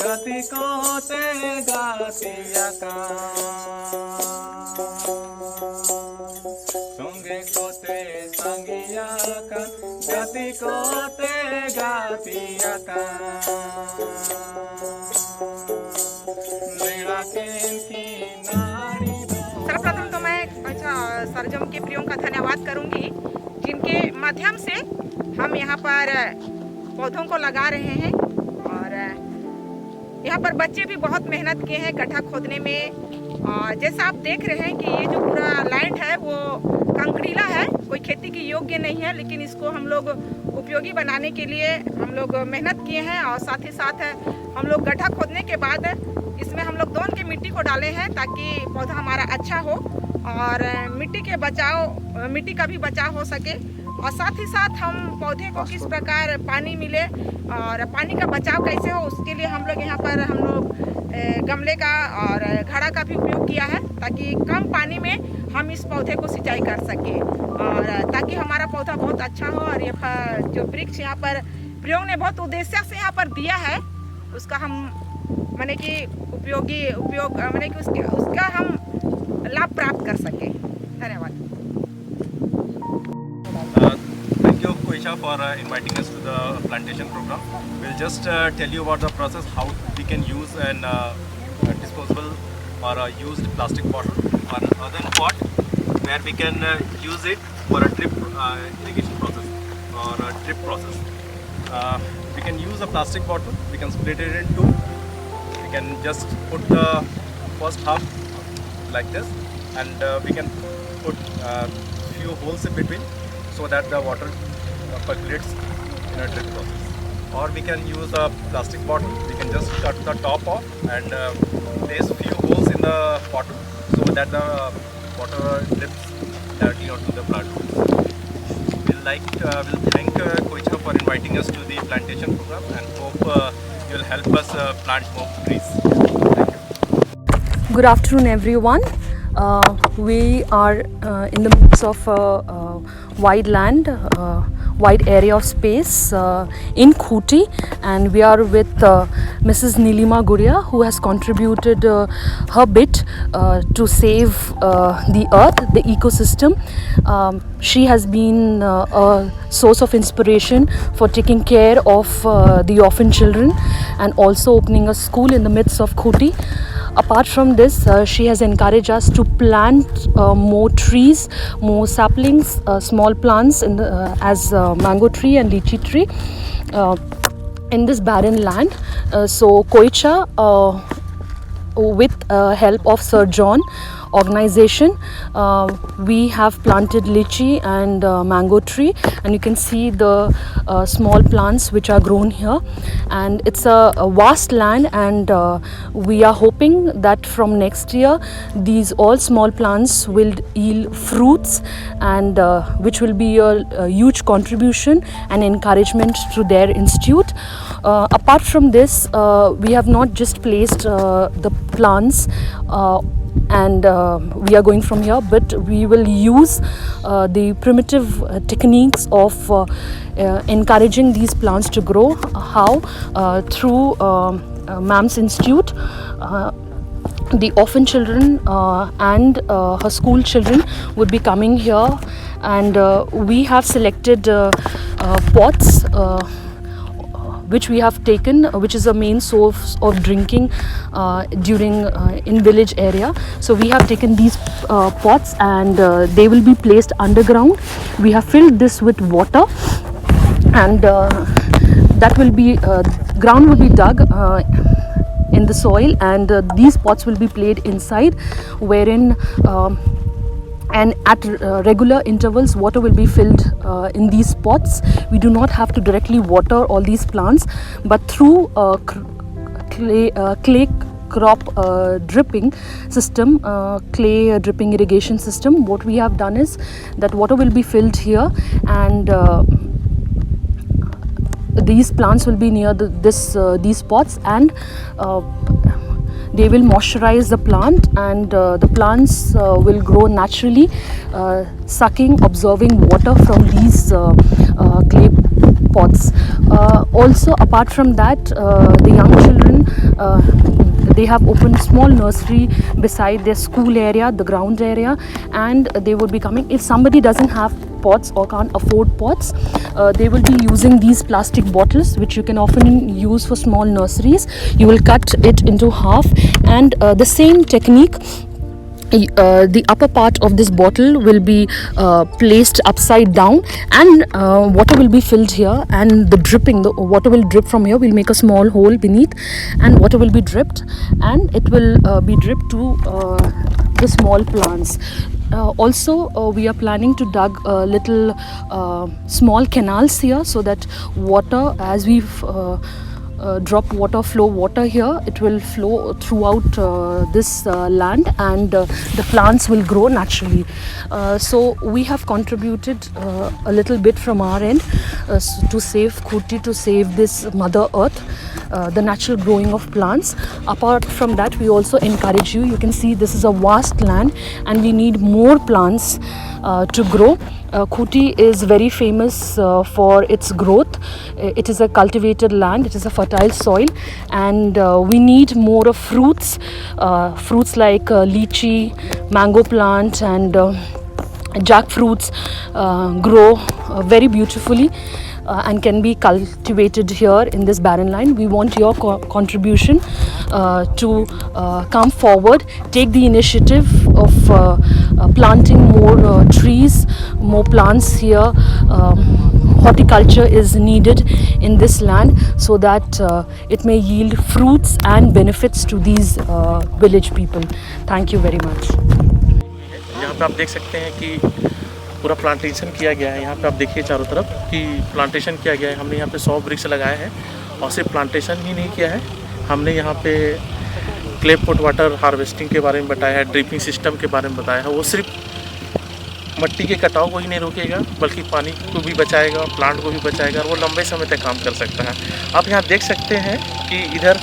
गति कोते गातिया का संगे कोते संगिया का गति कोते गातिया का सर्वप्रथम तो मैं सरजम के प्रियों का धन्यवाद करूंगी जिनके माध्यम से हम यहाँ पर पौधों को लगा रहे हैं। और यहाँ पर बच्चे भी बहुत मेहनत किए हैं गड्ढा खोदने में। और जैसा आप देख रहे हैं कि ये जो पूरा लैंड है वो कंकड़ीला है, कोई खेती के योग्य नहीं है, लेकिन इसको हम लोग उपयोगी बनाने के लिए हम लोग मेहनत किए हैं। और साथ ही साथ हम लोग गड्ढा खोदने के बाद इसमें हम लोग दोन के मिट्टी को डाले हैं ताकि पौधा हमारा अच्छा हो और मिट्टी का भी बचाव हो सके। और साथ ही साथ हम पौधे को किस प्रकार पानी मिले और पानी का बचाव कैसे हो उसके लिए हम लोग गमले का और घड़ा का भी उपयोग किया है ताकि कम पानी में हम इस पौधे को सिंचाई कर सके और ताकि हमारा पौधा बहुत अच्छा हो। और ये जो वृक्ष यहाँ पर प्रयोग ने बहुत उद्देश्य से यहाँ पर दिया है उसका हम माने कि उसका हम लाभ प्राप्त कर सके। धन्यवाद। Thank you, Koisha, for inviting us to the plantation program. We'll just tell you about the process, how we can use an disposable or a used plastic bottle or an earthen pot, where we can use it for a drip irrigation process or a drip process. We can use a plastic bottle, we can split it in two. We can just put the first half like this, and we can put few holes in between so that the water percolates in a drip process. Or we can use a plastic bottle, we can just cut the top off and place few holes in the bottle so that the water drips directly onto the plant. We'll thank Koisha for inviting us to the plantation program and hope you'll help us plant more trees. Thank you. Good afternoon everyone. We are in the midst of a wide land, wide area of space in Khuti, and we are with Mrs. Nilima Guria, who has contributed her bit to save the earth, the ecosystem. She has been a source of inspiration for taking care of the orphan children and also opening a school in the midst of Khuti. Apart from this, she has encouraged us to plant more trees, more saplings, small plants as mango tree and lychee tree in this barren land. So Koisha, with help of Sir John organization, we have planted lychee and mango tree, and you can see the small plants which are grown here. And it's a vast land, and we are hoping that from next year these all small plants will yield fruits, and which will be a huge contribution and encouragement to their institute. Apart from this, we have not just placed the plants and we are going from here, but we will use the primitive techniques of encouraging these plants to grow. How? Through Ma'am's Institute. The orphan children and her school children would be coming here, and we have selected pots which we have taken, which is a main source of drinking during in village area. So we have taken these pots, and they will be placed underground. We have filled this with water, and that will be ground will be dug in the soil, and these pots will be placed inside, wherein and at regular intervals water will be filled in these pots. We do not have to directly water all these plants, but through clay crop dripping system, clay dripping irrigation system. What we have done is that water will be filled here, and these plants will be near these pots, and they will moisturize the plant, and the plants will grow naturally, absorbing water from these clay pots. Also, apart from that, the young children, they have opened small nursery beside their school area, the ground area, and they would be coming. If somebody doesn't have pots or can't afford pots, they will be using these plastic bottles, which you can often use for small nurseries. You will cut it into half, and the same technique, the upper part of this bottle will be placed upside down, and water will be filled here, and the water will drip from here. We'll make a small hole beneath, and water will be dripped, and it will be dripped to the small plants. Also, we are planning to dig little small canals here, so that water, as we drop flow water here, it will flow throughout this land, and the plants will grow naturally. So we have contributed a little bit from our end to save Khuti, to save this Mother Earth, the natural growing of plants. Apart from that, we also encourage you can see this is a vast land, and we need more plants to grow. Khuti is very famous for its growth. It is a cultivated land, it is a fertile soil, and we need more of fruits like lychee, mango plant, and jackfruits grow very beautifully and can be cultivated here in this barren land. We want your contribution to come forward, take the initiative of planting more trees, more plants here. Horticulture is needed in this land, so that it may yield fruits and benefits to these village people. Thank you very much. यहाँ पे आप देख सकते हैं कि पूरा plantation किया गया है। यहाँ पे आप देखिए चारों तरफ कि प्लांटेशन किया गया है। हमने यहाँ पे 100 वृक्ष लगाए हैं, और सिर्फ प्लांटेशन ही नहीं किया है, हमने यहाँ पे क्ले पॉट वाटर हार्वेस्टिंग के बारे में बताया है, ड्रिपिंग सिस्टम के बारे में बताया है। वो सिर्फ मट्टी के कटाव को ही नहीं रोकेगा, बल्कि पानी को भी बचाएगा, प्लांट को भी बचाएगा, और वो लंबे समय तक काम कर सकता है। आप यहाँ देख सकते हैं कि इधर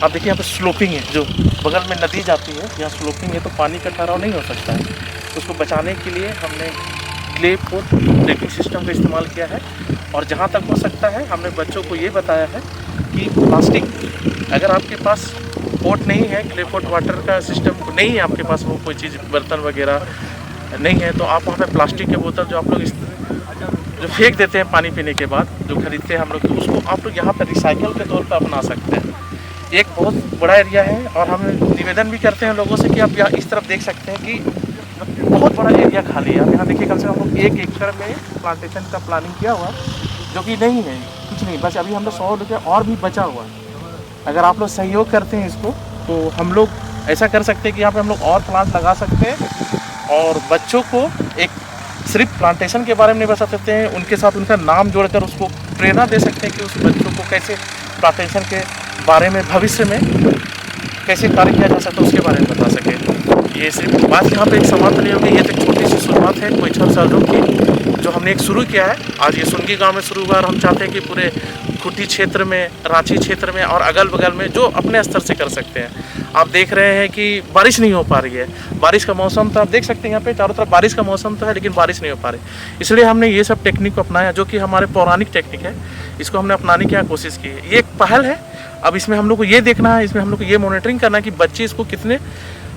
आप देखिए, यहाँ पर स्लोपिंग है, जो बगल में नदी जाती है, यहाँ स्लोपिंग है, तो पानी का ठहराव नहीं हो सकता है। उसको बचाने के लिए हमने क्ले पॉट ड्रिपिंग सिस्टम का इस्तेमाल किया है। और जहाँ तक हो सकता है, हमने बच्चों को ये बताया है कि प्लास्टिक, अगर आपके पास पॉट नहीं है, क्ले पॉट वाटर का सिस्टम नहीं है आपके पास, वो कोई चीज़ बर्तन वगैरह नहीं है, तो आप वहाँ पे प्लास्टिक के बोतल जो आप लोग जो फेंक देते हैं पानी पीने के बाद, जो खरीदते हैं हम लोग, उसको आप लोग यहाँ पर रिसाइकल के तौर पर अपना सकते हैं। एक बहुत बड़ा एरिया है, और हम निवेदन भी करते हैं लोगों से कि आप यहाँ इस तरफ देख सकते हैं कि बहुत बड़ा एरिया खाली है। आप यहाँ देखिए, कम से कम 1 एकड़ में प्लांटेशन का प्लानिंग किया हुआ, जो कि नहीं है कुछ नहीं, बस अभी हम लोग 100 रुपये और भी बचा हुआ है। अगर आप लोग सहयोग करते हैं इसको, तो हम लोग ऐसा कर सकते हैं कि यहाँ पे हम लोग और प्लांट लगा सकते हैं, और बच्चों को एक सिर्फ प्लांटेशन के बारे में नहीं बता सकते हैं, उनके साथ उनका नाम जोड़कर उसको प्रेरणा दे सकते हैं कि उस बच्चों को कैसे प्लांटेशन के बारे में भविष्य में कैसे कार्य किया जा सकता है, उसके बारे में बता सके। ये सिर्फ बात यहाँ पे एक समाप्त नहीं होगी, ये तो एक छोटी सी शुरुआत है कोई 6 साल की, जो हमने एक शुरू किया है। आज ये सुनगी गांव में शुरू हुआ, और हम चाहते हैं कि पूरे खुटी क्षेत्र में, रांची क्षेत्र में, और अगल बगल में जो अपने स्तर से कर सकते हैं। आप देख रहे हैं कि बारिश नहीं हो पा रही है, बारिश का मौसम तो आप देख सकते हैं, यहाँ पे चारों तरफ बारिश का मौसम तो है, लेकिन बारिश नहीं हो पा रही। इसलिए हमने ये सब टेक्निक को अपनाया, जो कि हमारे पौराणिक टेक्निक है, इसको हमने अपनाने की कोशिश की है। ये एक पहल है। अब इसमें हम लोग को ये देखना है, इसमें हम लोग को ये मॉनिटरिंग करना है कि बच्चे इसको कितने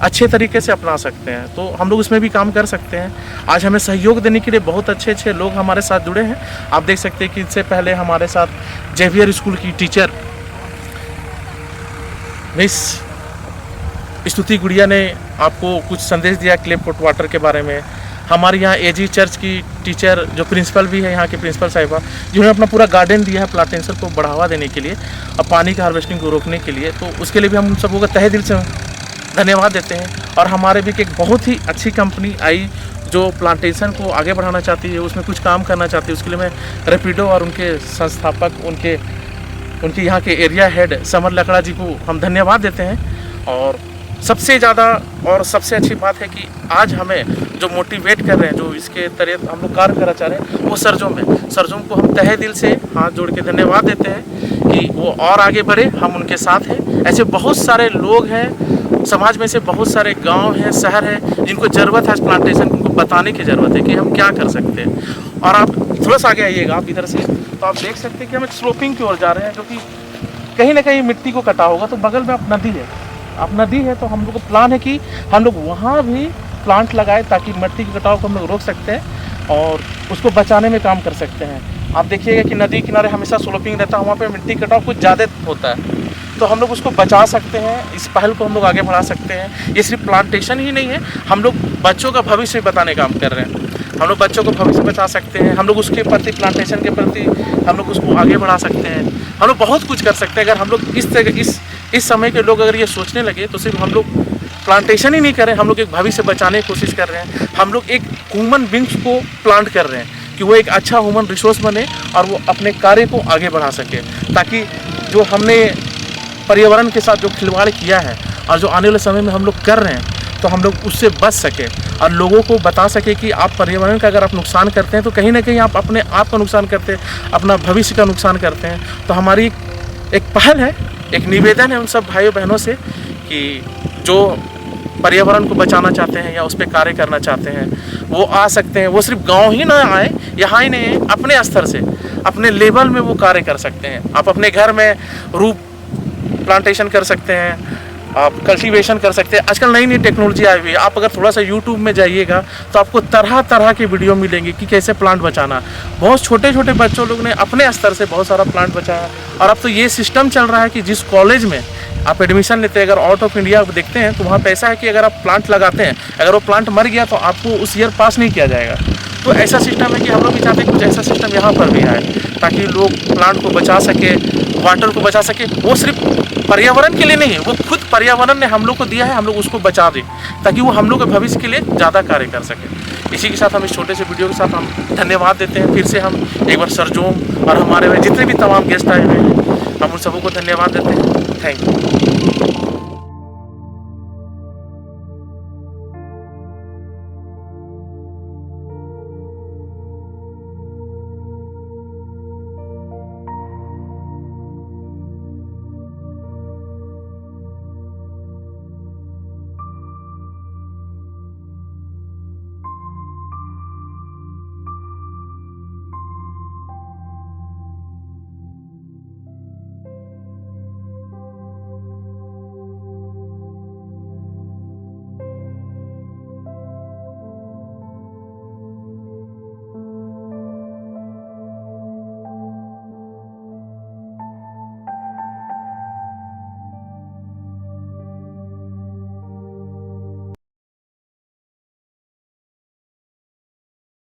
अच्छे तरीके से अपना सकते हैं, तो हम लोग इसमें भी काम कर सकते हैं। आज हमें सहयोग देने के लिए बहुत अच्छे लोग हमारे साथ जुड़े हैं। आप देख सकते हैं कि इससे पहले हमारे साथ जेवियर स्कूल की टीचर मिस स्तुति गुड़िया ने आपको कुछ संदेश दिया क्ले पॉट वाटर के बारे में। हमारे यहाँ एजी चर्च की टीचर, जो प्रिंसिपल भी है यहाँ के प्रिंसिपल साहिबा, जिन्होंने अपना पूरा गार्डन दिया है प्लांटेशन को बढ़ावा देने के लिए और पानी का हार्वेस्टिंग को रोकने के लिए, तो उसके लिए भी हम सबों का तहे दिल से धन्यवाद देते हैं। और हमारे भी एक बहुत ही अच्छी कंपनी आई जो प्लांटेशन को आगे बढ़ाना चाहती है, उसमें कुछ काम करना चाहती है। उसके लिए मैं रैपिडो और उनके संस्थापक, उनके यहाँ के एरिया हेड समर लकड़ा जी को हम धन्यवाद देते हैं। और सबसे ज़्यादा और सबसे अच्छी बात है कि आज हमें जो मोटिवेट कर रहे हैं, जो इसके तहत हम लोग कार्य करना चाह रहे हैं, वो सरजोम है। सरजोम को हम तहे दिल से हाथ जोड़ के धन्यवाद देते हैं कि वो और आगे बढ़े, हम उनके साथ हैं। ऐसे बहुत सारे लोग हैं समाज में, से बहुत सारे गांव हैं, शहर हैं, जिनको ज़रूरत है इस प्लांटेशन, उनको बताने की ज़रूरत है कि हम क्या कर सकते हैं। और आप थोड़ा सा आगे आइएगा आप इधर से, तो आप देख सकते हैं कि हम एक स्लोपिंग की ओर जा रहे हैं, जो कि कहीं ना कहीं मिट्टी को कटा होगा। तो बगल में आप नदी है, आप नदी है, तो हम लोग को प्लान है कि हम लोग वहाँ भी प्लांट लगाए ताकि मिट्टी के कटाव को हम लोग रोक सकते हैं और उसको बचाने में काम कर सकते हैं। आप देखिएगा कि नदी किनारे हमेशा स्लोपिंग रहता है, वहाँ पे मिट्टी कटाव कुछ ज़्यादा होता है, तो हम लोग उसको बचा सकते हैं। इस पहल को हम लोग आगे बढ़ा सकते हैं। ये सिर्फ प्लांटेशन ही नहीं है, हम लोग बच्चों का भविष्य बताने का काम कर रहे हैं। हम लोग बच्चों को भविष्य बचा सकते हैं, हम लोग उसके प्रति, प्लांटेशन के प्रति हम लोग उसको आगे बढ़ा सकते हैं। हम लोग बहुत कुछ कर सकते हैं अगर हम लोग इस तरह इस समय के लोग अगर ये सोचने लगे तो सिर्फ हम लोग प्लांटेशन ही नहीं कर रहे हैं, हम लोग एक भविष्य बचाने की कोशिश कर रहे हैं। हम लोग एक ह्यूमन बींग्स को प्लांट कर रहे हैं कि वो एक अच्छा ह्यूमन रिसोर्स बने और वो अपने कार्य को आगे बढ़ा सके, ताकि जो हमने पर्यावरण के साथ जो खिलवाड़ किया है और जो आने वाले समय में हम लोग कर रहे हैं, तो हम लोग उससे बच सके और लोगों को बता सके कि आप पर्यावरण का अगर आप नुकसान करते हैं तो कहीं ना कहीं आप अपने आप का नुकसान करते हैं, अपना भविष्य का नुकसान करते हैं। तो हमारी एक पहल है, एक निवेदन है उन सब भाइयों बहनों से कि जो पर्यावरण को बचाना चाहते हैं या उस पर कार्य करना चाहते हैं, वो आ सकते हैं। वो सिर्फ गांव ही ना आए, यहाँ ही नहीं, अपने स्तर से, अपने लेवल में वो कार्य कर सकते हैं। आप अपने घर में रूप प्लांटेशन कर सकते हैं, आप कल्टीवेशन कर सकते हैं। आजकल नई नई टेक्नोलॉजी आई हुई है, आप अगर थोड़ा सा यूट्यूब में जाइएगा तो आपको तरह तरह के वीडियो मिलेंगे कि कैसे प्लांट बचाना। बहुत छोटे छोटे बच्चों लोग ने अपने स्तर से बहुत सारा प्लांट बचाया। और अब तो ये सिस्टम चल रहा है कि जिस कॉलेज में आप एडमिशन लेते हैं, अगर आउट ऑफ इंडिया आप देखते हैं तो वहाँ पे ऐसा है कि अगर आप प्लांट लगाते हैं, अगर वो प्लांट मर गया तो आपको उस ईयर पास नहीं किया जाएगा। तो ऐसा सिस्टम है कि हम लोग भी चाहते हैं कुछ ऐसा सिस्टम यहाँ पर भी आए, ताकि लोग प्लांट को बचा सके, वाटर को बचा सके। वो सिर्फ पर्यावरण के लिए नहीं है, वो खुद पर्यावरण ने हम लोग को दिया है, हम लोग उसको बचा दें ताकि वो हम लोग के भविष्य के लिए ज़्यादा कार्य कर सकें। इसी के साथ हम इस छोटे से वीडियो के साथ हम धन्यवाद देते हैं। फिर से हम एक बार सरजोम और हमारे जितने भी तमाम गेस्ट आए हुए हैं, हम उन सबों को धन्यवाद देते हैं। Thank you.